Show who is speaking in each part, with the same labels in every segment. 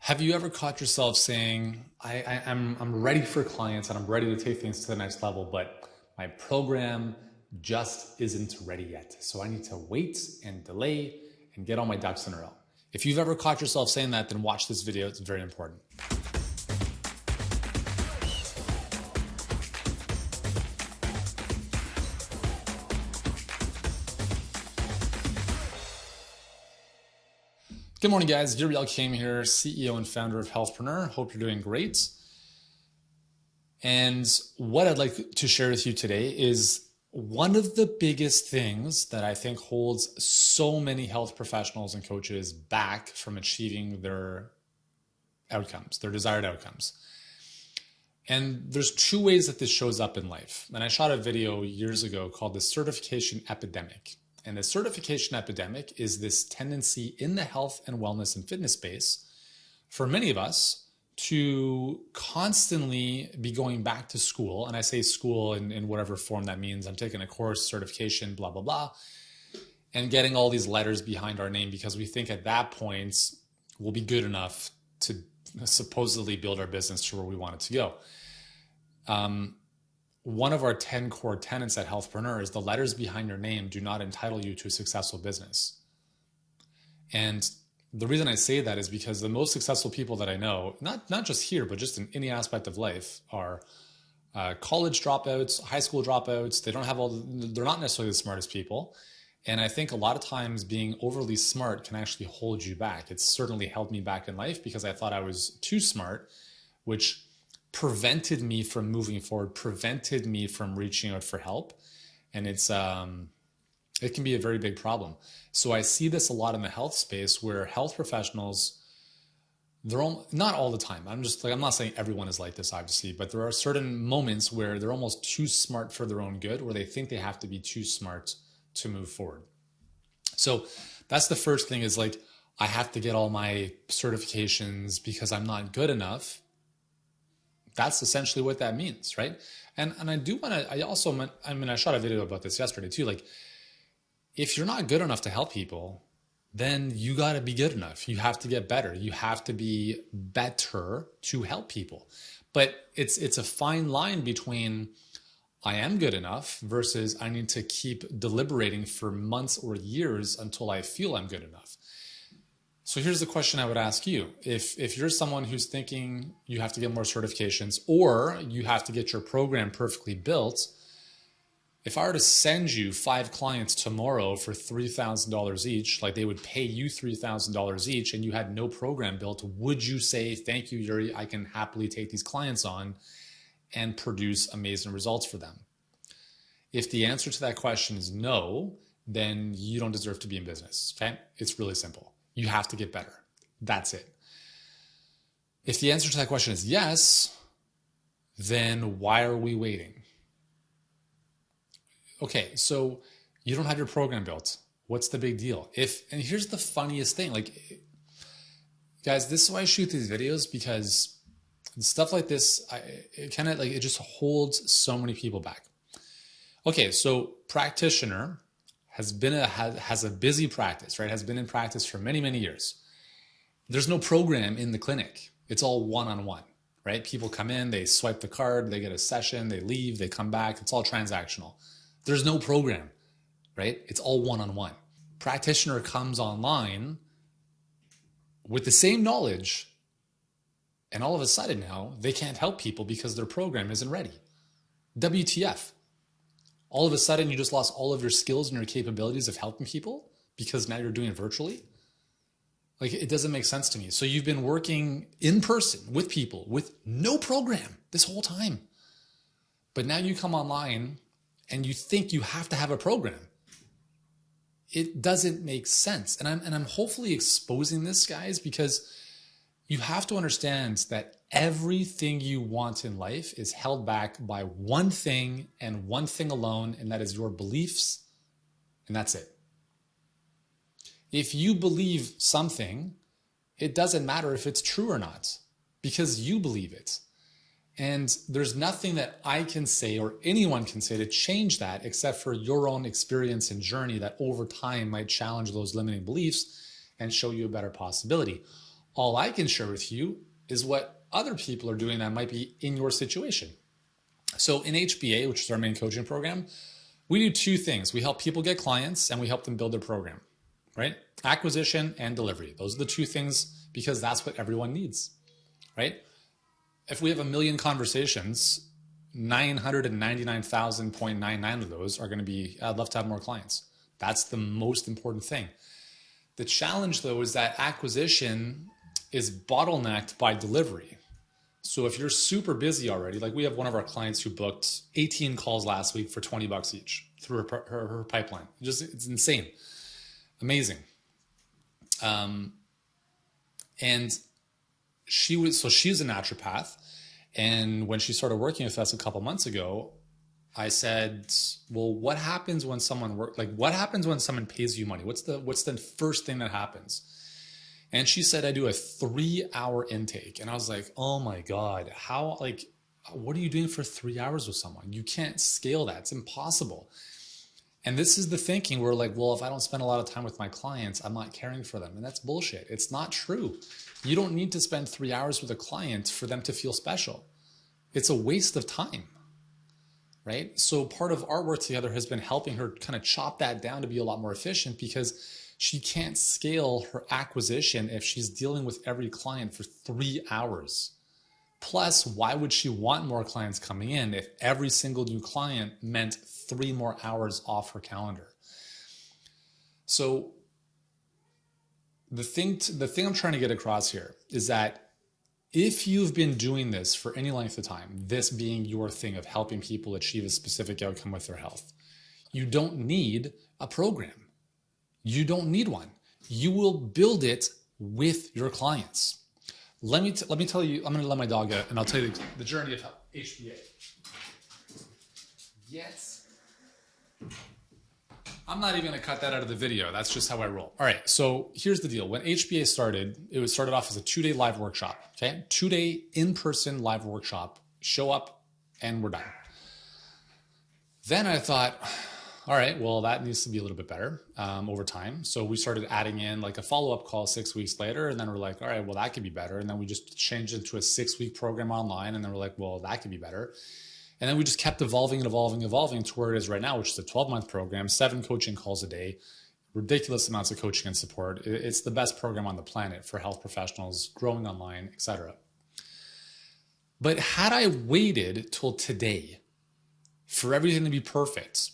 Speaker 1: Have you ever caught yourself saying, I'm ready for clients and I'm ready to take things to the next level, but my program just isn't ready yet. So I need to wait and delay and get all my ducks in a row. If you've ever caught yourself saying that, then watch this video. It's very important. Good morning, guys. Yuri Elkaim here, CEO and founder of Healthpreneur. Hope you're doing great. And what I'd like to share with you today is one of the biggest things that I think holds so many health professionals and coaches back from achieving their outcomes, their desired outcomes. And there's two ways that this shows up in life. And I shot a video years ago called the Certification Epidemic. And the certification epidemic is this tendency in the health and wellness and fitness space for many of us to constantly be going back to school. And I say school in whatever form that means. I'm taking a course, certification, blah, blah, blah, and getting all these letters behind our name because we think at that point we'll be good enough to supposedly build our business to where we want it to go. One of our 10 core tenets at Healthpreneur is the letters behind your name do not entitle you to a successful business. And the reason I say that is because the most successful people that I know, not just here, but just in any aspect of life, are college dropouts, high school dropouts. They're not necessarily the smartest people. And I think a lot of times being overly smart can actually hold you back. It's certainly held me back in life because I thought I was too smart, which prevented me from moving forward, prevented me from reaching out for help. And it can be a very big problem. So I see this a lot in the health space where health professionals, not all the time. I'm not saying everyone is like this, obviously, but there are certain moments where they're almost too smart for their own good, where they think they have to be too smart to move forward. So that's the first thing is like, I have to get all my certifications because I'm not good enough. That's essentially what that means, right? And I shot a video about this yesterday too. Like, if you're not good enough to help people, then you got to be good enough. You have to get better. You have to be better to help people. But it's a fine line between I am good enough versus I need to keep deliberating for months or years until I feel I'm good enough. So here's the question I would ask you. If you're someone who's thinking you have to get more certifications or you have to get your program perfectly built, if I were to send you 5 clients tomorrow for $3,000 each, like they would pay you $3,000 each and you had no program built, would you say, thank you, Yuri, I can happily take these clients on and produce amazing results for them? If the answer to that question is no, then you don't deserve to be in business, okay? It's really simple. You have to get better. That's it. If the answer to that question is yes, then why are we waiting? Okay, so you don't have your program built. What's the big deal? And here's the funniest thing. Like, guys, this is why I shoot these videos, because stuff like this, it just holds so many people back. Okay, so practitioner has a busy practice, right? Has been in practice for many, many years. There's no program in the clinic. It's all one-on-one, right? People come in, they swipe the card, they get a session, they leave, they come back. It's all transactional. There's no program, right? It's all one-on-one. Practitioner comes online with the same knowledge, and all of a sudden now they can't help people because their program isn't ready. WTF? All of a sudden, you just lost all of your skills and your capabilities of helping people because now you're doing it virtually? Like, it doesn't make sense to me. So you've been working in person with people with no program this whole time. But now you come online and you think you have to have a program. It doesn't make sense. And I'm hopefully exposing this, guys, because you have to understand that everything you want in life is held back by one thing and one thing alone, and that is your beliefs, and that's it. If you believe something, it doesn't matter if it's true or not, because you believe it. And there's nothing that I can say or anyone can say to change that except for your own experience and journey that over time might challenge those limiting beliefs and show you a better possibility. All I can share with you is what other people are doing that might be in your situation. So in HBA, which is our main coaching program, we do two things. We help people get clients and we help them build their program, right? Acquisition and delivery. Those are the two things because that's what everyone needs, right? If we have 1 million conversations, 999,000.99 of those are going to be, I'd love to have more clients. That's the most important thing. The challenge though is that acquisition is bottlenecked by delivery. So if you're super busy already, like we have one of our clients who booked 18 calls last week for $20 each through her pipeline. It's insane. Amazing. And she's a naturopath. And when she started working with us a couple months ago, I said, well, what happens when someone what happens when someone pays you money? What's the first thing that happens? And she said, I do a 3-hour intake. And I was like, oh my God, what are you doing for 3 hours with someone? You can't scale that. It's impossible. And this is the thinking. We're like, well, if I don't spend a lot of time with my clients, I'm not caring for them. And that's bullshit. It's not true. You don't need to spend 3 hours with a client for them to feel special. It's a waste of time, right? So part of our work together has been helping her kind of chop that down to be a lot more efficient because she can't scale her acquisition if she's dealing with every client for 3 hours. Plus, why would she want more clients coming in if every single new client meant 3 more hours off her calendar? So the thing I'm trying to get across here is that if you've been doing this for any length of time, this being your thing of helping people achieve a specific outcome with their health, you don't need a program. You don't need one. You will build it with your clients. Let me tell you, I'm going to let my dog out and I'll tell you the journey of HBA. Yes. I'm not even going to cut that out of the video. That's just how I roll. All right. So here's the deal. When HBA started, it started off as a 2-day live workshop. Okay. 2-day in-person live workshop. Show up and we're done. Then I thought, all right, well, that needs to be a little bit better over time. So we started adding in like a follow-up call 6 weeks later. And then we're like, all right, well, that could be better. And then we just changed it to a 6-week program online. And then we're like, well, that could be better. And then we just kept evolving to where it is right now, which is a 12-month program, 7 coaching calls a day, ridiculous amounts of coaching and support. It's the best program on the planet for health professionals, growing online, etc. But had I waited till today for everything to be perfect,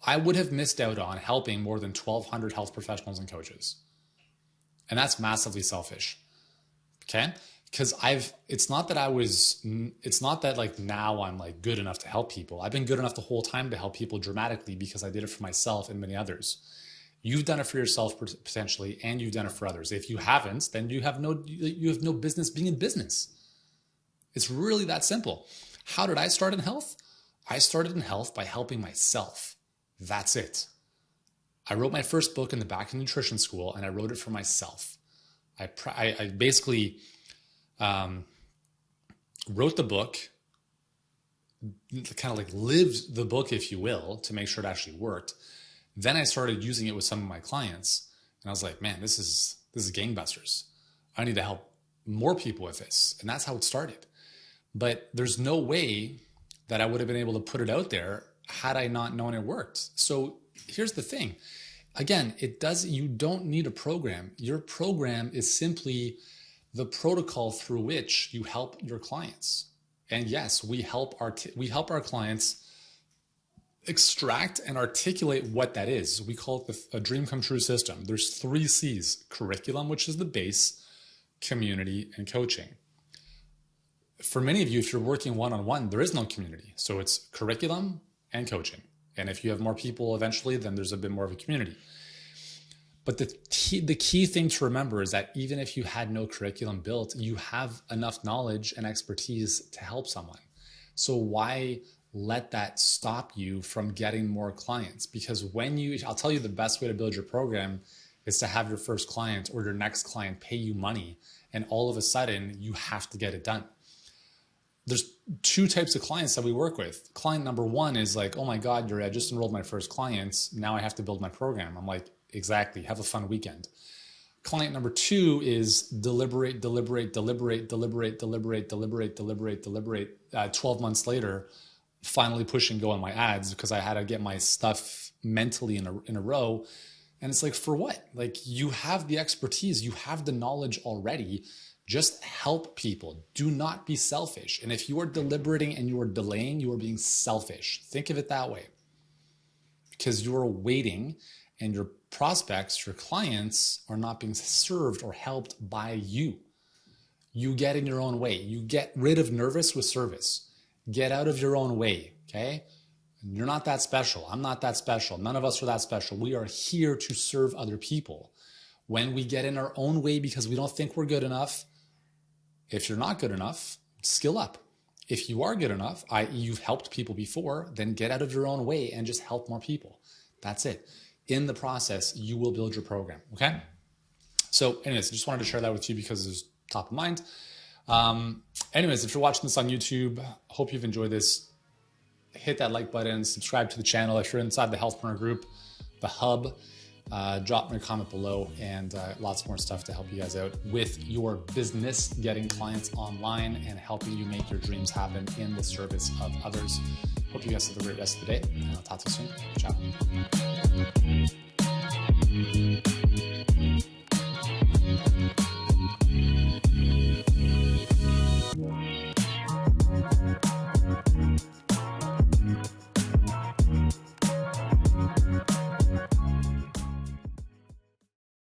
Speaker 1: I would have missed out on helping more than 1,200 health professionals and coaches. And that's massively selfish. Okay? Because it's not that like now I'm like good enough to help people. I've been good enough the whole time to help people dramatically because I did it for myself and many others. You've done it for yourself potentially, and you've done it for others. If you haven't, then you have no business being in business. It's really that simple. How did I start in health? I started in health by helping myself. That's it. I wrote my first book in the back of nutrition school, and I wrote it for myself. I basically wrote the book, kind of like lived the book, if you will, to make sure it actually worked. Then I started using it with some of my clients, and I was like, man, this is gangbusters. I need to help more people with this. And that's how it started. But there's no way that I would have been able to put it out there had I not known it worked. So here's the thing. Again, you don't need a program. Your program is simply the protocol through which you help your clients. And yes, we help our clients extract and articulate what that is. We call it a dream come true system. There's 3 C's: curriculum, which is the base, community, and coaching. For many of you, if you're working one-on-one, there is no community. So it's curriculum and coaching. And if you have more people eventually, then there's a bit more of a community. But the key thing to remember is that even if you had no curriculum built, you have enough knowledge and expertise to help someone. So why let that stop you from getting more clients? Because I'll tell you the best way to build your program is to have your first client or your next client pay you money, and all of a sudden you have to get it done. There's 2 types of clients that we work with. Client number 1 is like, oh my God, Yuri, I just enrolled my first clients. Now I have to build my program. I'm like, exactly. Have a fun weekend. Client number 2 is deliberate. 12 months later, finally push and go on my ads because I had to get my stuff mentally in a row. And it's like, for what? Like, you have the expertise, you have the knowledge already. Just help people. Do not be selfish. And if you are deliberating and you are delaying, you are being selfish. Think of it that way. Because you are waiting and your prospects, your clients are not being served or helped by you. You get in your own way. You get rid of nervous with service. Get out of your own way, okay? You're not that special. I'm not that special. None of us are that special. We are here to serve other people. When we get in our own way because we don't think we're good enough, if you're not good enough, skill up. If you are good enough, i.e. you've helped people before, then get out of your own way and just help more people. That's it. In the process, you will build your program, okay? So anyways, I just wanted to share that with you because it's top of mind. Anyways, if you're watching this on YouTube, hope you've enjoyed this. Hit that like button, subscribe to the channel. If you're inside the Healthpreneur group, the hub, drop me a comment below, and lots more stuff to help you guys out with your business, getting clients online and helping you make your dreams happen in the service of others. Hope you guys have a great rest of the day, and I'll talk to you soon. Ciao.